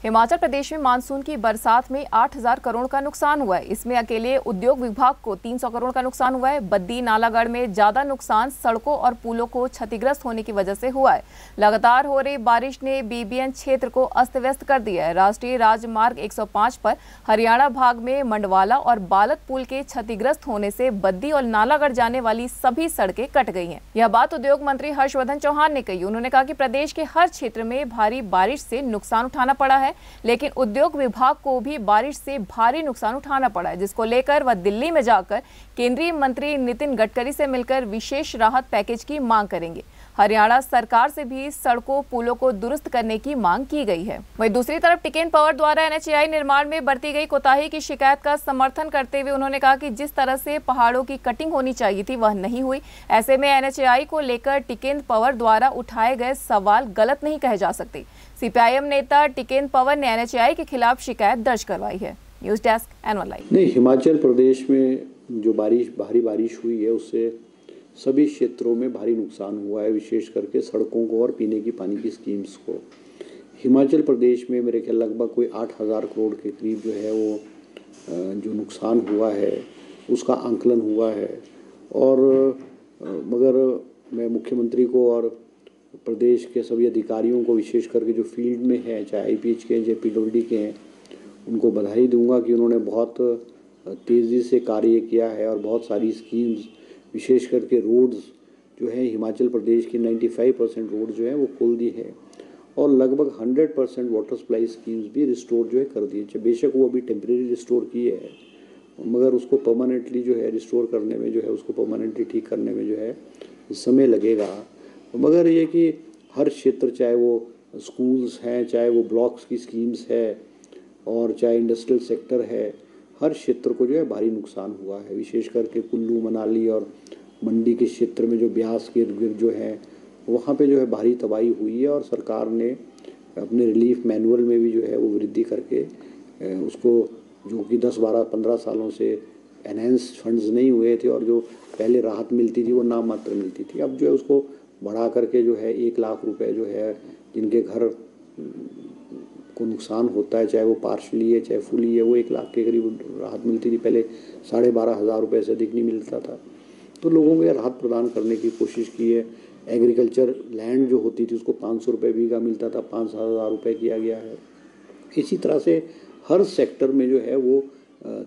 हिमाचल प्रदेश में मानसून की बरसात में 8,000 करोड़ का नुकसान हुआ है। इसमें अकेले उद्योग विभाग को 300 करोड़ का नुकसान हुआ है। बद्दी नालागढ़ में ज्यादा नुकसान सड़कों और पुलों को क्षतिग्रस्त होने की वजह से हुआ है। लगातार हो रही बारिश ने बीबीएन क्षेत्र को अस्त व्यस्त कर दिया है। राष्ट्रीय राजमार्ग 105 पर हरियाणा भाग में मंडवाला और बालत पुल के क्षतिग्रस्त होने से बद्दी और नालागढ़ जाने वाली सभी सड़कें कट गई हैं। यह बात उद्योग मंत्री हर्षवर्धन चौहान ने कही। उन्होंने कहा कि प्रदेश के हर क्षेत्र में भारी बारिश से नुकसान उठाना पड़ा है, लेकिन उद्योग विभाग को भी बारिश से भारी नुकसान उठाना पड़ा है, जिसको लेकर वह दिल्ली में जाकर केंद्रीय मंत्री नितिन गडकरी से मिलकर विशेष राहत पैकेज की मांग करेंगे। हरियाणा सरकार से भी सड़कों पुलों को दुरुस्त करने की मांग की गई है। वहीं दूसरी तरफ टिकेन पावर द्वारा एनएचएआई निर्माण में बरती गई कोताही की शिकायत का समर्थन करते हुए उन्होंने कहा कि जिस तरह से पहाड़ों की कटिंग होनी चाहिए थी वह नहीं हुई। ऐसे में एनएचएआई को लेकर टिकेन पावर द्वारा उठाए गए सवाल गलत नहीं कहे जा सकते। सीपीआईएम नेता टिकेन पावर ने एनएचएआई के खिलाफ शिकायत दर्ज करवाई है। News desk anyone live. नहीं, हिमाचल प्रदेश में जो भारी बारिश हुई है उससे सभी क्षेत्रों में भारी नुकसान हुआ है, विशेष करके सड़कों को और पीने की पानी की स्कीम्स को। हिमाचल प्रदेश में मेरे ख्याल लगभग कोई 8,000 करोड़ के करीब जो है वो जो नुकसान हुआ है उसका आंकलन हुआ है। और मगर मैं मुख्यमंत्री को और प्रदेश के सभी अधिकारियों को, विशेष करके जो फील्ड में है, चाहे आईपीएच के हैं चाहे पीडब्ल्यूडी के हैं, उनको बधाई दूंगा कि उन्होंने बहुत तेज़ी से कार्य किया है और बहुत सारी स्कीम्स, विशेष करके रोड्स जो है हिमाचल प्रदेश की 95% रोड जो है वो खोल दी है और लगभग 100% वाटर सप्लाई स्कीम्स भी रिस्टोर जो है कर दी है। बेशक वो अभी टेम्परेरी रिस्टोर की है, मगर उसको परमानेंटली जो है रिस्टोर करने में जो है, उसको परमानेंटली ठीक करने में जो है समय लगेगा। मगर ये कि हर क्षेत्र, चाहे वो स्कूल्स हैं, चाहे वो ब्लॉक्स की स्कीम्स है और चाहे इंडस्ट्रियल सेक्टर है, हर क्षेत्र को जो है भारी नुकसान हुआ है। विशेष करके कुल्लू मनाली और मंडी के क्षेत्र में जो ब्यास के इर्द गिर्द जो है वहाँ पे जो है भारी तबाही हुई है और सरकार ने अपने रिलीफ मैनुअल में भी जो है वो वृद्धि करके उसको, जो कि 10, 12, 15 सालों से एनहेंस फंड्स नहीं हुए थे और जो पहले राहत मिलती थी वो नाम मात्र मिलती थी, अब जो है उसको बढ़ा करके जो है 1 लाख रुपए जो है जिनके घर को नुकसान होता है, चाहे वो पार्शली है चाहे फुली है, वो 1 लाख के करीब राहत मिलती थी। पहले 12,500 रुपये से अधिक नहीं मिलता था। तो लोगों को राहत प्रदान करने की कोशिश की है। एग्रीकल्चर लैंड जो होती थी उसको 500 रुपये बीघा मिलता था, 5,000 रुपये किया गया है। इसी तरह से हर सेक्टर में जो है वो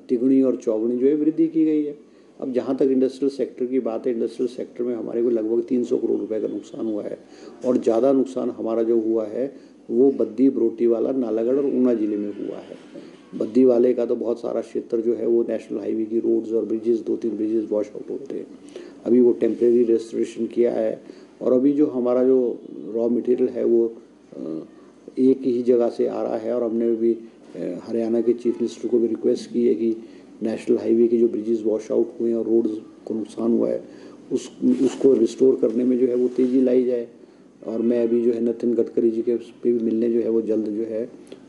तिगुनी और चौगुनी जो है वृद्धि की गई है। अब जहाँ तक इंडस्ट्रियल सेक्टर की बात है, इंडस्ट्रियल सेक्टर में हमारे को लगभग 300 करोड़ रुपए का नुकसान हुआ है और ज़्यादा नुकसान हमारा जो हुआ है वो बद्दी, बरोटीवाला, नालागढ़ और ऊना जिले में हुआ है। बद्दी वाले का तो बहुत सारा क्षेत्र जो है वो नेशनल हाईवे की रोड्स और ब्रिजेस, 2-3 ब्रिजेस वॉश आउट होते हैं। अभी वो टेम्परेरी रेस्टोरेशन किया है और अभी जो हमारा जो रॉ मटेरियल है वो एक ही जगह से आ रहा है और हमने भी हरियाणा के चीफ मिनिस्टर को भी रिक्वेस्ट की है कि नेशनल हाईवे के जो ब्रिजेस वॉश आउट हुए हैं और रोड्स को नुकसान हुआ है उसको रिस्टोर करने में जो है वो तेज़ी लाई जाए। और मैं अभी जो है नितिन गडकरी जी के पे भी मिलने जो है वो जल्द जो है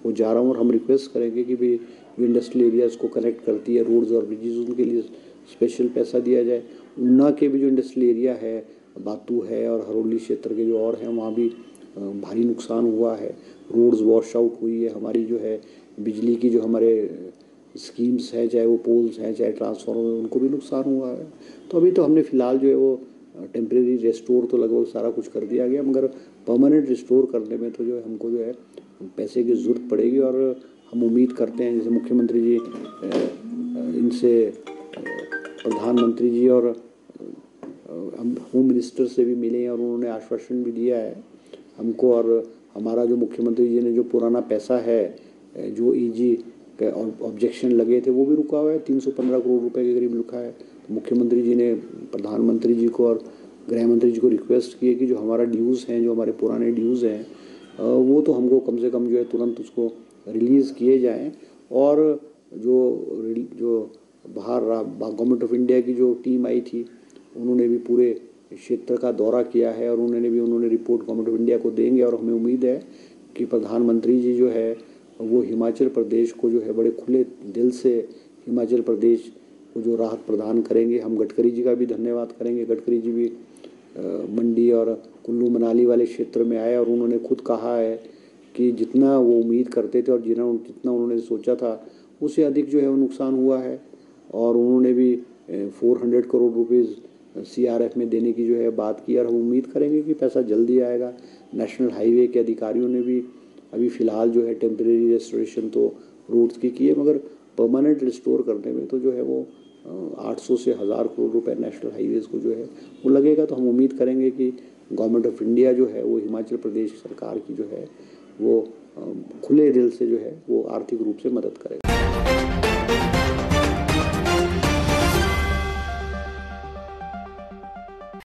वो जा रहा हूँ और हम रिक्वेस्ट करेंगे कि भी जो इंडस्ट्रियल एरियाज़ को कनेक्ट करती है रोड्स और ब्रिजेस, उनके लिए स्पेशल पैसा दिया जाए। ऊना के भी जो इंडस्ट्रियल एरिया है, बातू है और हरोली क्षेत्र के जो और हैं, वहाँ भी भारी नुकसान हुआ है। रोड्स वॉश आउट हुई है। हमारी जो है बिजली की जो हमारे स्कीम्स हैं, चाहे वो पोल्स हैं चाहे ट्रांसफार्मर, उनको भी नुकसान हुआ है। तो अभी तो हमने फ़िलहाल जो है वो टेम्परेरी रिस्टोर तो लगभग सारा कुछ कर दिया गया, मगर परमानेंट रिस्टोर करने में तो जो है हमको जो है पैसे की ज़रूरत पड़ेगी। और हम उम्मीद करते हैं, जैसे मुख्यमंत्री जी इनसे प्रधानमंत्री जी और होम मिनिस्टर से भी मिले हैं और उन्होंने आश्वासन भी दिया है हमको। और हमारा जो मुख्यमंत्री जी ने जो पुराना पैसा है, जो ईजी के ऑब्जेक्शन लगे थे, वो भी रुका हुआ है। 315 करोड़ रुपए के करीब रुका है। तो मुख्यमंत्री जी ने प्रधानमंत्री जी को और गृह मंत्री जी को रिक्वेस्ट की है कि जो हमारा ड्यूज़ हैं, जो हमारे पुराने ड्यूज़ हैं, वो तो हमको कम से कम जो है तुरंत उसको रिलीज़ किए जाएं। और जो बाहर गवर्नमेंट ऑफ इंडिया की जो टीम आई थी, उन्होंने भी पूरे क्षेत्र का दौरा किया है और उन्होंने रिपोर्ट गवर्नमेंट ऑफ इंडिया को देंगे। और हमें उम्मीद है कि प्रधानमंत्री जी जो है वो हिमाचल प्रदेश को जो है बड़े खुले दिल से हिमाचल प्रदेश को जो राहत प्रदान करेंगे। हम गडकरी जी का भी धन्यवाद करेंगे। गडकरी जी भी मंडी और कुल्लू मनाली वाले क्षेत्र में आए और उन्होंने खुद कहा है कि जितना वो उम्मीद करते थे और जितना उन्होंने सोचा था उससे अधिक जो है वो नुकसान हुआ है। और उन्होंने भी 400 करोड़ रुपीज़ CRF में देने की जो है बात की और हम उम्मीद करेंगे कि पैसा जल्दी आएगा। नेशनल हाईवे के अधिकारियों ने भी अभी फ़िलहाल जो है टेम्परेरी रेस्टोरेशन तो रोड्स की है, मगर परमानेंट रिस्टोर करने में तो जो है वो 800 से 1000 करोड़ रुपए नेशनल हाईवेज़ को जो है वो लगेगा। तो हम उम्मीद करेंगे कि गवर्नमेंट ऑफ इंडिया जो है वो हिमाचल प्रदेश सरकार की जो है वो खुले दिल से जो है वो आर्थिक रूप से मदद करेगा।